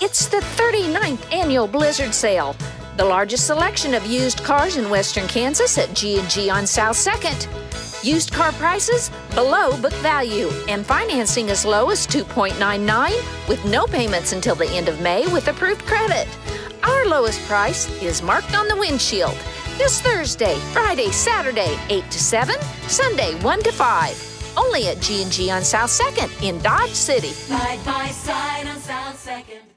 It's the 39th annual Blizzard sale. The largest selection of used cars in western Kansas at G&G on South 2nd. Used car prices below book value and financing as low as 2.99 with no payments until the end of May with approved credit. Our lowest price is marked on the windshield. This Thursday, Friday, Saturday, 8 to 7, Sunday, 1 to 5. Only at G&G on South 2nd in Dodge City. Side by side on South 2nd.